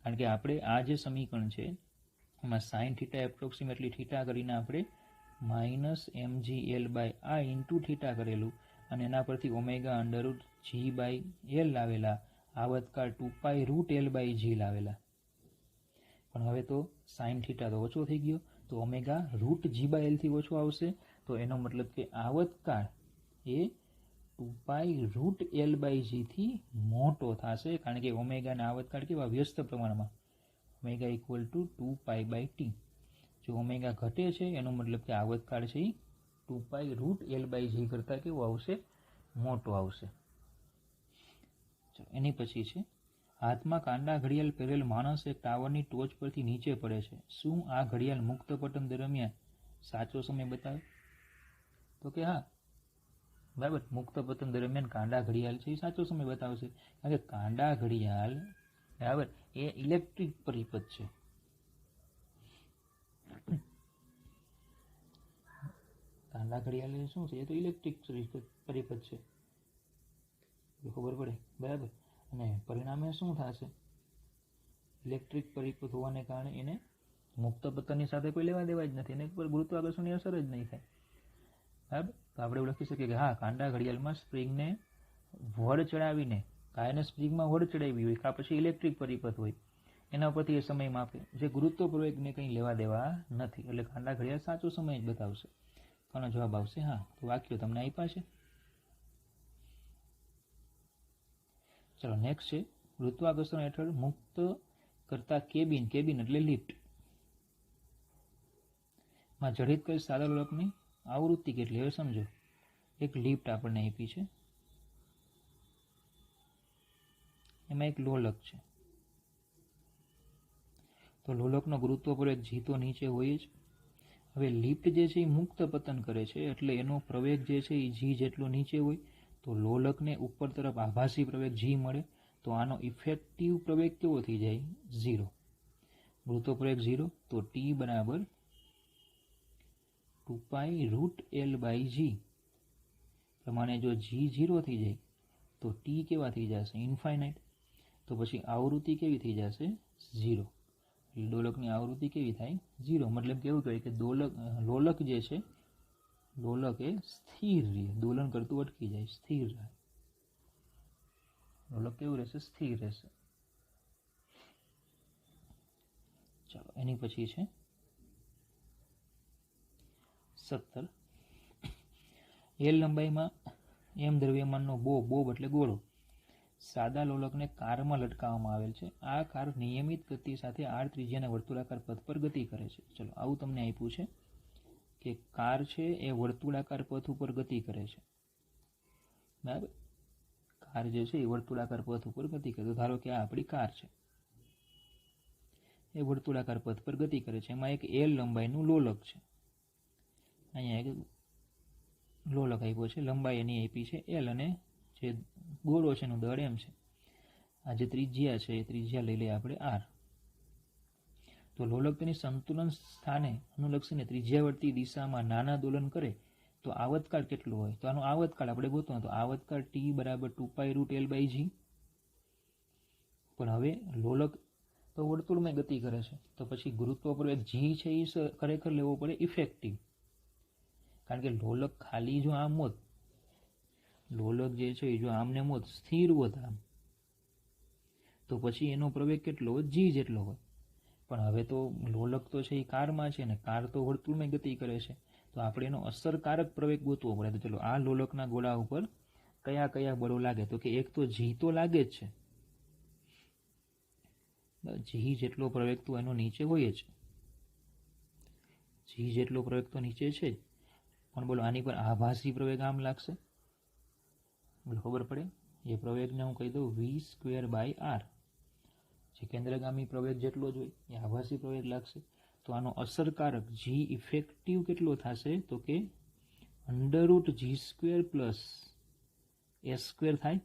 કારણ કે આપણે આ જે સમીકરણ છે એમાં સાઇન થીટા એપ્રોક્સિમેટલી થીટા કરીને આપણે -mgl/i ઇન્ટુ થીટા કરેલું અને એના પરથી ઓમેગા √g/L લાવેલા, આવતકાળ 2π √L/g લાવેલા. પણ હવે તો સાઇન થીટા તો ઓછો થઈ ગયો, તો ઓમેગા √g/L થી ઓછો આવશે. તો એનો મતલબ કે આવતકાળ એ 2π √L/g થી મોટો થશે, કારણ કે ઓમેગાના આવતકાળ કેવા? વ્યસ્ત પ્રમાણમાં. Omega equal to 2π/t. જો ઓમેગા ઘટે છે એનો મતલબ કે આવતકાળ છે એ 2π √L/g કરતાં કેવો આવશે? મોટો આવશે. એની પછી છે, હાથમાં કાંડા ઘડિયાળ પહેરેલ માણસ એક ટાવરની ટોચ પરથી નીચે પડે છે. શું આ ઘડિયાળ મુક્ત પતન દરમિયાન સાચો સમય બતાવે? તો કે હા, બરાબર. મુક્ત પતન દરમિયાન કાંડા ઘડિયાળ છે એ સાચો સમય બતાવશે, કારણ કે કાંડા ઘડિયાળ બરાબર, એ ઇલેક્ટ્રિક પરિપથ છે. કાંડા ઘડિયાળ શું છે? એ તો ઇલેક્ટ્રિક પરિપથ છે, ખબર પડે. બરાબર, અને પરિણામે શું થશે? ઇલેક્ટ્રિક પરિપથ હોવાને કારણે એને મુક્ત પતનની સાથે કોઈ લેવા દેવા જ નથી, એને પર ગુરુત્વાકર્ષણની અસર જ નહીં થાય. બરાબર, તો આપણે એવું લખી શકીએ કે હા, કાંડા ઘડિયાળમાં સ્પ્રિંગને વડ ચડાવીને, કાંઈને સ્પ્રિંગમાં વડ ચડાવી હોય કાં પછી ઇલેક્ટ્રિક પરિપથ હોય, એના પરથી એ સમય માપે, જે ગુરુત્વ પ્રવેગને કંઈ લેવા દેવા નથી. એટલે કાંડા ઘડિયાળ સાચો સમય જ બતાવશે. આનો જવાબ આવશે હા. તો વાક્યો તમને આપ્યા છે. ચલો નેક્સ્ટ છે, ગુરુત્વાકર્ષણ હેઠળ મુક્ત કરતા કેબિન એટલે લિફ્ટ માં જડિત કરેલ સાદા લોલકની આવૃત્તિ કેટલી? હવે સમજો, એક લિફ્ટ આપણને આપી છે, એમાં એક લોલક છે. તો લોલકનો ગુરુત્વ પ્રવેગ જી તો નીચે હોય જ. હવે લિફ્ટ જે છે એ મુક્ત પતન કરે છે, એટલે એનો પ્રવેગ જે છે એ જી જેટલો નીચે હોય, તો લોલકને ઉપર તરફ આભાસી પ્રવેગ જી મળે, તો આનો ઇફેક્ટિવ પ્રવેગ કેવો થઈ જાય? 0. ગુરુત્વ પ્રવેગ 0, તો ટી બરાબર 2π√L/g પ્રમાણે જો જી 0 થઈ જાય તો ટી કેવા થઈ જશે? ઇન્ફાઇનાઇટ. તો પછી આવૃત્તિ કેવી થઈ જશે? 0. દોલકની આવૃત્તિ કેવી થાય? 0. મતલબ કેવું કહેવાય કે લોલક જે છે, લોલક એ સ્થિર રહે, દોલન કરતું અટકી જાય, સ્થિર રહે. લોલક કેવું રહેશે? સ્થિર રહેશે. ચાલો એની પછી છે 17. એલ લંબાઈમાં એમ દ્રવ્યમાનનો બોબ એટલે ગોળો સાદા લોલકને કારમાં લટકાવવામાં આવેલ છે. આ કાર નિયમિત ગતિ સાથે r ત્રિજ્યાના વર્તુળાકાર પથ પર ગતિ કરે છે. ચલો આવું તમને આપ્યું છે કે કાર છે એ વર્તુળાકાર પથ ઉપર ગતિ કરે છે. બરાબર, કાર જે છે એ વર્તુળાકાર પથ ઉપર ગતિ કરે. તો ધારો કે આ આપણી કાર છે, એ વર્તુળાકાર પથ પર ગતિ કરે છે. એમાં એક એલ લંબાઈનું લોલક છે. અહીંયા એક લોલક આપ્યો છે, લંબાઈ એની આપી છે એલ, અને જે ગોળો છે એનું દળ એમ છે. આ જે ત્રિજ્યા છે એ ત્રિજ્યા લઈ લઈએ આપણે આર. તો લોલક તેની સંતુલન સ્થાને અનુલક્ષીને ત્રિજ્યાવર્તી દિશામાં નાના દોલન કરે તો આવતકાળ કેટલો હોય? તો આનો આવતકાળ આપણે ગોતવાનો. તો આવતકાળ ટી બરાબર 2π√L/g. પણ હવે લોલક તો વર્તુળમાં ગતિ કરે છે, તો પછી ગુરુત્વ પ્રવેગ જી છે એ ખરેખર લેવો પડે ઇફેક્ટિવ. કારણ કે લોલક ખાલી જો આમ હોત, લોલક જે છે જો આમને મોત સ્થિર હોત આમ, તો પછી એનો પ્રવેગ કેટલો હોય? જી જેટલો હોય. પણ હવે તો લોલક તો છે એ કારમાં છે, ને કાર તો વર્તુળમાં ગતિ કરે છે, તો આપણે એનો અસરકારક પ્રવેગ ગોતવો પડે. તો ચલો આ લોલકના ગોળા ઉપર કયા કયા બળો લાગે? તો કે એક તો જી તો લાગે જ છે, જી જેટલો પ્રવેગ તો એનો નીચે હોય જ, જી જેટલો પ્રવેગ તો નીચે છે જ. પણ બોલો આની પર આભાસી પ્રવેગ આમ લાગશે, ખબર પડે? એ પ્રવેગને હું કહી દઉં v²/r. જે કેન્દ્રગામી પ્રવેગ જેટલો જ હોય એ આભાસી પ્રવેગ લાગશે. તો આનો અસરકારક જી ઇફેક્ટિવ કેટલો થશે? તો કે √g² + s² થાય,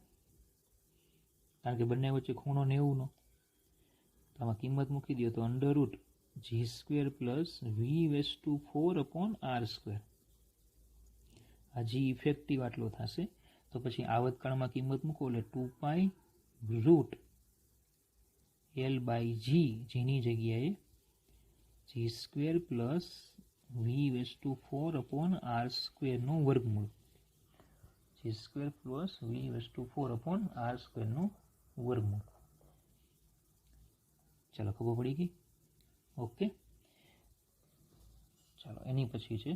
કારણ કે બંને વચ્ચે ખૂણો 90નો. તો આમાં કિંમત મૂકી દો તો √g² + v⁴/r². આ જી ઇફેક્ટિવ આટલો થશે. તો પછી આવતકાળમાં કિંમત મૂકો એટલે 2π√L/g, જેની જગ્યાએ g² + v⁴/r² નું વર્ગમૂળ, g² + v⁴/r² નું વર્ગમૂળ. ચાલો ખબર પડી ગઈ? ઓકે. ચાલો એની પછી છે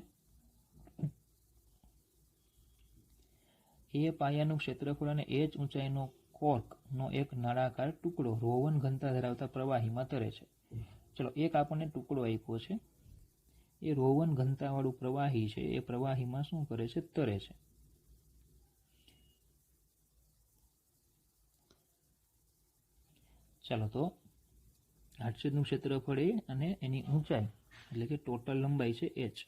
એ પાયાનું ક્ષેત્રફળ અને h ઊંચાઈનો કોર્કનો એક નળાકાર ટુકડો રોવન ઘનતા ધરાવતા પ્રવાહીમાં તરે છે. ચલો એક આપણને ટુકડો આપ્યો છે, એ રોવન ઘનતાવાળું પ્રવાહી છે, એ પ્રવાહીમાં શું કરે છે? તરે છે. ચાલો તો આડછેદનું ક્ષેત્રફળ એ અને એની ઊંચાઈ એટલે કે ટોટલ લંબાઈ છે h.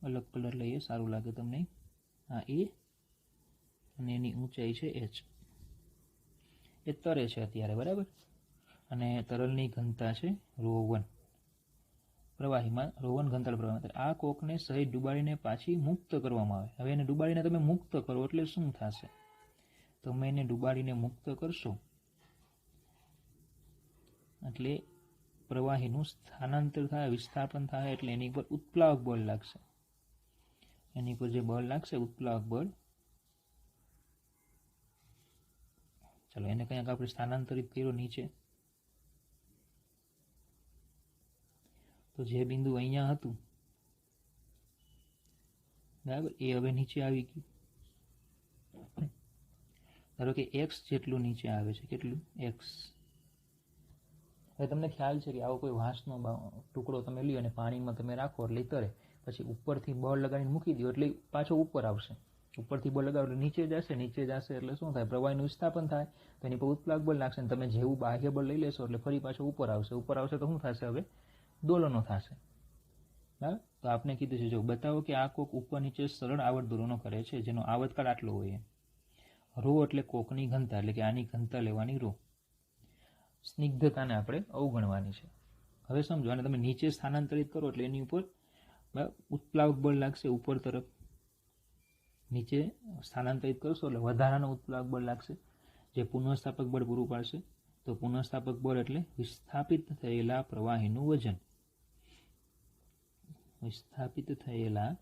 અલગ કલર લઈએ, સારું લાગે તમને. આ એ અને એની ઊંચાઈ છે h. એ તરે છે અત્યારે, બરાબર, અને તરલની ઘનતા છે ρ1, પ્રવાહીમાં ρ1 ઘનતા પ્રવાહ. આ કોકને સહેજ ડુબાડીને પાછી મુક્ત કરવામાં આવે. હવે એને ડુબાડીને તમે મુક્ત કરો એટલે શું થશે? તમે એને ડુબાડીને મુક્ત કરશો એટલે પ્રવાહીનું સ્થાનાંતર થાય, વિસ્થાપન થાય, એટલે એની પર ઉત્પ્લાવક બળ લાગશે. એની પર જે બળ લાગશે ઉત્પ્લાવક બળ, ચાલો એને કંઈક આપણે સ્થાનાંતરિત કર્યો નીચે, તો જે બિંદુ અહીંયા હતું બરાબર એ હવે નીચે આવી ગયું. ધારો કે x જેટલું નીચે આવે છે, કેટલું? x. હવે તમને ખ્યાલ છે કે આવો કોઈ વાંસનો ટુકડો તમે લ્યો અને પાણીમાં તમે રાખો એટલે તરે, પછી ઉપરથી બળ લગાડીને મૂકી દો એટલે પાછો ઉપર આવશે. ઉપરથી બળ લગાવો એટલે નીચે જશે એટલે શું થાય? પ્રવાહીનું વિસ્થાપન થાય, તો એની પર ઉત્પ્લાવક બળ લાગશે અને તમે જેવું બાહ્ય બળ લઈ લેશો એટલે ફરી પાછો ઉપર આવશે તો શું થશે? હવે દોલનો થશે. બરાબર. તો આપણે કીધું છે, જો બતાવો કે આ કોક ઉપર નીચે સરળ આવર્ત દોલનો કરે છે જેનો આવર્તકાળ આટલો હોય. ρ એટલે કોકની ઘનતા, એટલે કે આની ઘનતા લેવાની ρ. સ્નિગ્ધતાને આપણે અવગણવાની છે. હવે સમજો, અને તમે નીચે સ્થાનાંતરિત કરો એટલે એની ઉપર ઉત્પ્લાવક બળ લાગશે ઉપર તરફ. નીચે સ્થાનાંતરિત કરશો એટલે વધારાનો ઉત્પ્લાવક બળ લાગશે જે પુનઃસ્થાપક બળ પૂરું પાડશે. તો પુનઃસ્થાપક બળ એટલે વિસ્થાપિત થયેલા પ્રવાહીનું વજન. વિસ્થાપિત થયેલા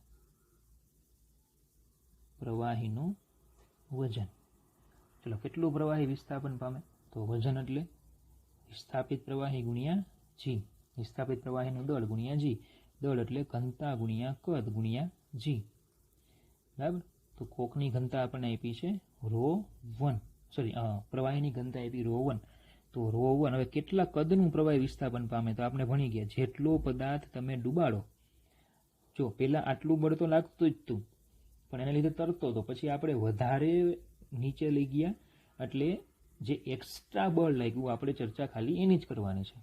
પ્રવાહીનું વજન. ચલો, કેટલું પ્રવાહી વિસ્થાપન પામે? તો વજન એટલે વિસ્થાપિત પ્રવાહી ગુણ્યા g. વિસ્થાપિત પ્રવાહીનું દળ ગુણ્યા g. દળ એટલે ઘનતા ગુણ્યા કદ ગુણ્યા g. બરાબર. તો કોકની ઘનતા આપણને આપી છે ρ1, પ્રવાહીની ઘનતા આપી ρ1. તો ρ1, હવે કેટલા કદનું પ્રવાહી વિસ્થાપન પામે? તો આપણે ભણી ગયા, જેટલો પદાર્થ તમે ડુબાડો. જો પેલા આટલું બળ તો લાગતું જ હતું, પણ એના લીધે તરતો હતો, પછી આપણે વધારે નીચે લઈ ગયા એટલે જે એક્સ્ટ્રા બળ લાગ્યું આપણે ચર્ચા ખાલી એની જ કરવાની છે.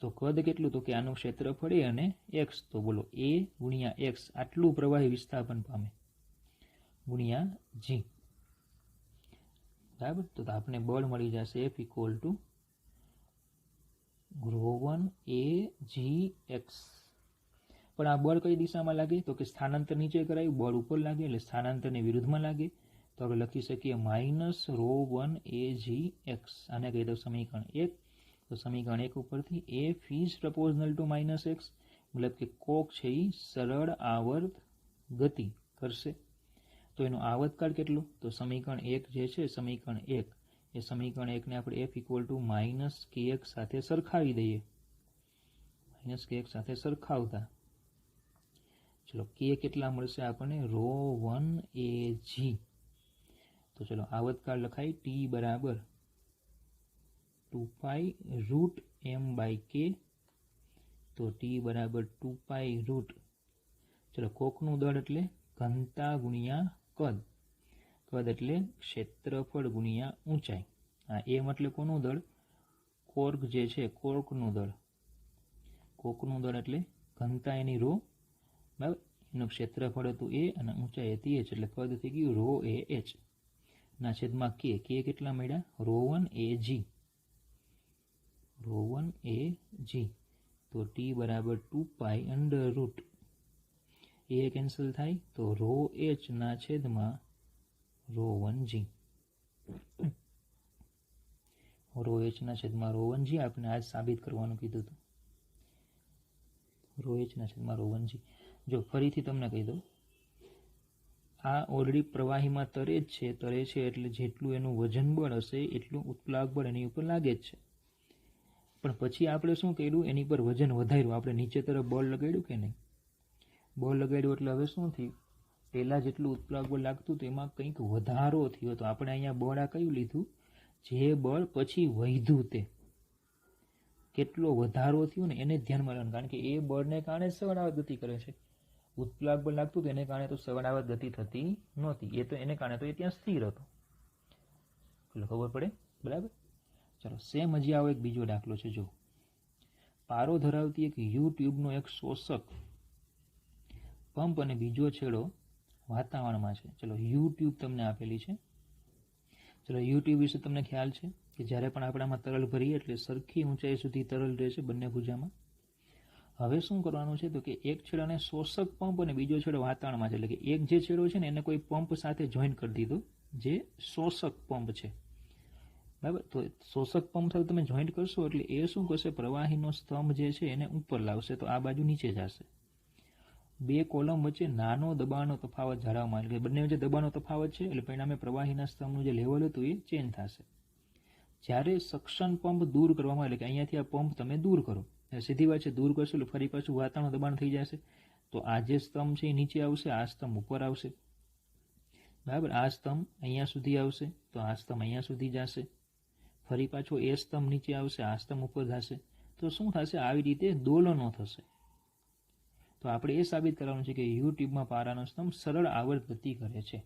તો કદ કેટલું? તો કે આનું ક્ષેત્રફળ એ અને x. તો બોલો a ગુણ્યા x આટલું પ્રવાહી વિસ્થાપન પામે ગુણ્યા g. બરાબર. તો આપણે બળ મળી જશે F = ρ1 a g x. પણ આ બળ કઈ દિશામાં લાગે? તો કે સ્થાનાંતર નીચે કરાયું, બળ ઉપર લાગે એટલે સ્થાનાંતરની વિરુદ્ધમાં લાગે. તો આપણે લખી શકીએ -ρ1 a g x. આને કહી દો સમીકરણ 1. તો સમીકરણ 1 ઉપરથી F is proportional to -x, મતલબ કે કોક છે એ સરળ આવર્ત ગતિ કરશે. તો એનો આવર્તકાળ કેટલો? તો સમીકરણ 1 જે છે, સમીકરણ 1, એ સમીકરણ 1 ને આપણે F = -kx સાથે સરખાવી દઈએ. -kx સાથે સરખાવતા ચલો k કેટલા મળશે આપણને? ρ1 a g. તો ચલો આવર્તકાળ લખાય t બરાબર 2π√m/k. તો t બરાબર 2π√, ચલો કોકનું દળ એટલે ઘનતા ગુણ્યા કદ. કદ એટલે ક્ષેત્રફળ ગુણ્યા ઊંચાઈ. આ m એટલે કોનું દળ? કોર્ક જે છે કોર્કનું દળ. કોકનું દળ એટલે ઘનતા એની ρ, બરાબર, એનું ક્ષેત્રફળ હતું a અને ઊંચાઈ હતી h, એટલે કદ થઈ ગયું ρ(a)h ના છેદમાં k. k કેટલા મળ્યા? ρ1 a g. ρ1 a g. તો t બરાબર 2π√, a કેન્સલ થાય તો ρh ના છેદમાં ρ1g. ρh ના છેદમાં ρ1g આપણે આજ સાબિત કરવાનું કીધું હતું. ρh ના છેદમાં ρ1g. જો ફરીથી તમને કહી દઉં, આ ઓલરેડી પ્રવાહીમાં તરે જ છે એટલે જેટલું એનું વજન બળ હશે એટલું ઉત્પ્લાવક બળ એની ઉપર લાગે જ છે. પણ પછી આપણે શું કર્યું? એની પર વજન વધાર્યું. આપણે નીચે તરફ બળ લગાડ્યું કે નહીં? બળ લગાડ્યું એટલે હવે શું થયું? પહેલાં જેટલું ઉત્પ્લાવક બળ લાગતું હતું એમાં કંઈક વધારો થયો. તો આપણે અહીંયા બળ આ કયું લીધું? જે બળ પછી વધ્યું તે. કેટલો વધારો થયો ને એને ધ્યાનમાં લેવાનું, કારણ કે એ બળને કારણે સવડાવત ગતિ કરે છે. ઉત્પ્લાવક બળ લાગતું હતું એને કારણે તો સવડાવત ગતિ થતી નહોતી. એ તો એને કારણે તો એ ત્યાં સ્થિર હતો. એટલે ખબર પડે, બરાબર. ચાલો સેમ હજી આવો એક બીજો દાખલો છે. જો પારો ધરાવતી એક યુ ટ્યુબનો એક શોષક પંપ અને બીજો છેડો વાતાવરણમાં છે. ચલો યુ ટ્યુબ તમને આપેલી છે. ચલો યુ ટ્યુબ વિશે તમને ખ્યાલ છે. કે જ્યારે પણ આપણે આમાં તરલ ભરીએ એટલે સરખી ઊંચાઈ સુધી તરલ રહેશે બંને ભુજામાં. હવે શું કરવાનું છે તો કે એક છેડાને શોષક પંપ અને બીજો છેડો વાતાવરણમાં છે, એટલે કે એક જે છેડો છે ને એને કોઈ પંપ સાથે જોઈન્ટ કરી દીધો જે શોષક પંપ છે, બરાબર. તો શોષક પંપ સાથે તમે જોઈન્ટ કરશો એટલે એ શું કરશે, પ્રવાહીનો સ્તંભ જે છે એને ઉપર લાવશે, તો આ બાજુ નીચે જશે. બે કોલમ વચ્ચે નાનો દબાણનો તફાવત જાળવવામાં, એટલે કે બંને વચ્ચે દબાણનો તફાવત છે એટલે પરિણામે પ્રવાહીના સ્તંભનું જે લેવલ હતું એ ચેન્જ થશે. જ્યારે સક્શન પંપ દૂર કરવામાં, એટલે કે અહીંયાથી આ પંપ તમે દૂર કરો, સીધી વાત છે, દૂર કરશો એટલે ફરી પાછું વાતાવરણ દબાણ થઈ જશે, તો આ જે સ્તંભ છે એ નીચે આવશે, આ સ્તંભ ઉપર આવશે, બરાબર. આ સ્તંભ અહીંયા સુધી આવશે, તો આ સ્તંભ અહીંયા સુધી જશે, ફરી પાછો એ સ્તંભ નીચે આવશે, આ સ્તંભ ઉપર જશે, તો શું થશે, આવી રીતે દોલનો થશે. તો આપણે એ સાબિત કરવાનું છે કે યુ ટ્યુબમાં પારાનો સ્તંભ સરળ આવર્ત ગતિ કરે છે.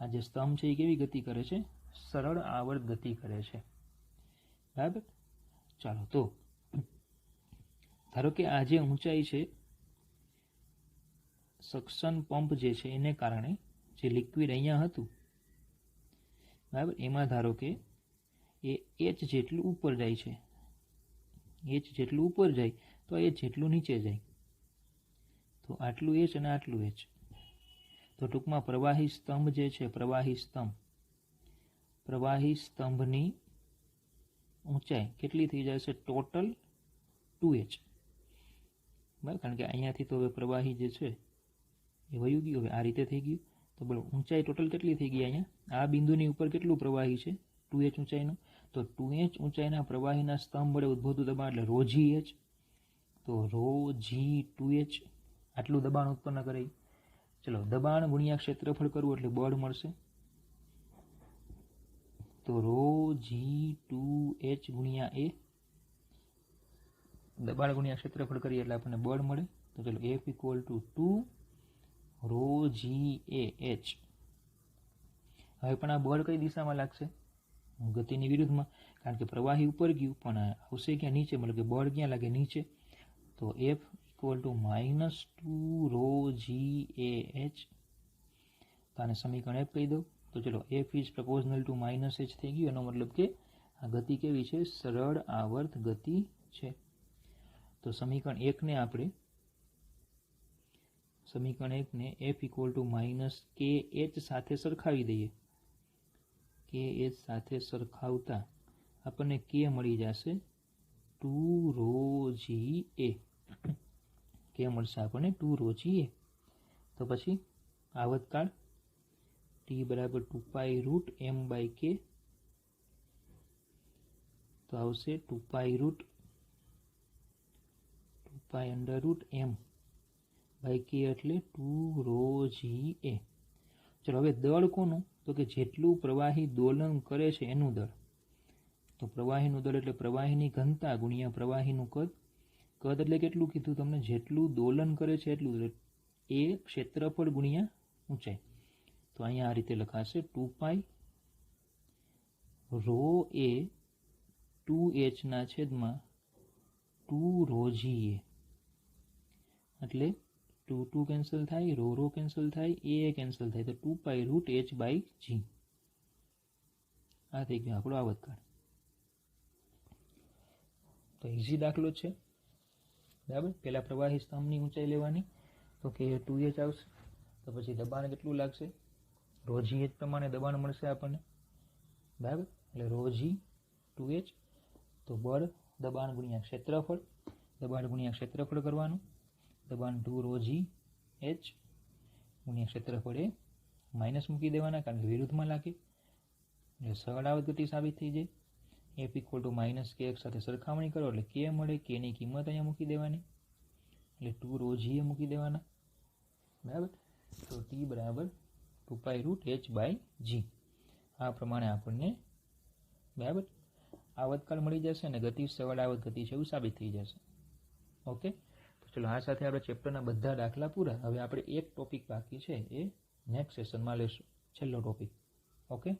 આ જે સ્તંભ છે એ કેવી ગતિ કરે છે, સરળ આવર્ત ગતિ કરે છે, બરાબર. ચાલો, તો ધારો કે આ જે ઊંચાઈ છે સક્શન પંપ જે છે એને કારણે જે લિક્વિડ અહીંયા હતું, બરાબર, એમાં ધારો કે એ એચ જેટલું ઉપર જાય છે, એચ જેટલું ઉપર જાય તો એ જેટલું નીચે જાય, તો આટલું એચ અને આટલું એચ. તો ટૂંકમાં પ્રવાહી સ્તંભ જે છે, પ્રવાહી સ્તંભની ઊંચાઈ કેટલી થઈ જશે, ટોટલ 2h, બરાબર. કારણ કે અહીંયાથી તો હવે પ્રવાહી જે છે એ વયું ગયું, હવે આ રીતે થઈ ગયું, તો બોલો ઊંચાઈ ટોટલ કેટલી થઈ ગઈ, અહીંયા આ બિંદુની ઉપર કેટલું પ્રવાહી છે, 2h ઊંચાઈનું, તો 2h ઊંચાઈના પ્રવાહીના સ્તંભ વડે ઉદ્ભવતું દબાણ એટલે ρ g h, તો ρ g 2h આટલું દબાણ ઉત્પન્ન કરે. ચલો, દબાણ ગુણ્યા ક્ષેત્રફળ કરવું એટલે બળ મળશે, તો ρ g 2h ગુણ્યા a, દબાણ ગુણ્યા ક્ષેત્રફળ કરીએ એટલે આપણને બળ મળે. તો ચલો, F = 2 ρ g a h. હવે પણ આ બળ કઈ દિશામાં લાગશે, ગતિની વિરુદ્ધમાં, કારણ કે પ્રવાહી ઉપર ગયું પણ આવશે ક્યાં, નીચે, મતલબ કે બળ ક્યાં લાગે, નીચે. તો F = -2 ρ g a h. તો આને સમીકરણ F કહી દો. તો ચલો, F is proportional to -h થઈ ગયું, એનો મતલબ કે આ ગતિ કેવી છે, સરળ આવર્ત ગતિ છે. તો સમીકરણ 1 ને આપણે F = -kh સાથે સરખાવી દઈએ, kh સાથે સરખાવતા આપણને k મળી જશે 2 ρ g a, k મળશે આપણને 2 ρ g a. તો પછી આવર્તકાળ t = 2π√m/k, તો આવશે 2π√m/k એટલે 2 ρ g a. ચલો, હવે દળ કોનું, તો કે જેટલું પ્રવાહી દોલન કરે છે એનું દળ. તો પ્રવાહીનું દળ એટલે પ્રવાહીની ઘનતા ગુણ્યા પ્રવાહીનું કદ. કદ એટલે કેટલું કીધું તમને, જેટલું દોલન કરે છે એટલું, એ ક્ષેત્રફળ ગુણ્યા ઊંચાઈ. તો અહીંયા આ રીતે લખાશે 2π ρ એ 2h ના છેદમાં 2 ρ g a, એટલે 2 કેન્સલ થાય, ρ કેન્સલ થાય, a કેન્સલ થાય, તો 2π√h/g. આ થઈ ગયો આપણો આવર્તકાળ. તો ઇઝી દાખલો છે, બરાબર. પહેલા પ્રવાહી સ્તંભની ઊંચાઈ લેવાની, તો કે 2h આવશે, તો પછી દબાણ કેટલું લાગશે, ρ g h પ્રમાણે દબાણ મળશે આપણને, બરાબર. એટલે ρ g 2h, તો બળ દબાણ ગુણ્યા ક્ષેત્રફળ, દબાણ ગુણ્યા ક્ષેત્રફળ કરવાનું, દબાણ 2 ρ g h ગુણ્યા ક્ષેત્રફળ એ માઇનસ મૂકી દેવાના, કારણ કે વિરુદ્ધમાં લાગે, એટલે સરળ આવર્ત ગતિ સાબિત થઈ જાય. F = -kx સાથે સરખામણી કરો એટલે k મળે, k ની કિંમત અહીંયા મૂકી દેવાની, એટલે 2 ρ g a મૂકી દેવાના, બરાબર. તો t = 2π√h/g. આ પ્રમાણે આપણને, બરાબર, આવર્તકાળ મળી જશે અને ગતિ સરળ આવર્ત ગતિ છે એવું સાબિત થઈ જશે. ઓકે. તો ચલો, આ સાથે આપણે ચેપ્ટરના બધા દાખલા પૂરા. હવે આપણે એક ટોપિક બાકી છે, એ નેક્સ્ટ સેશનમાં લેશું, છેલ્લો ટોપિક. ઓકે.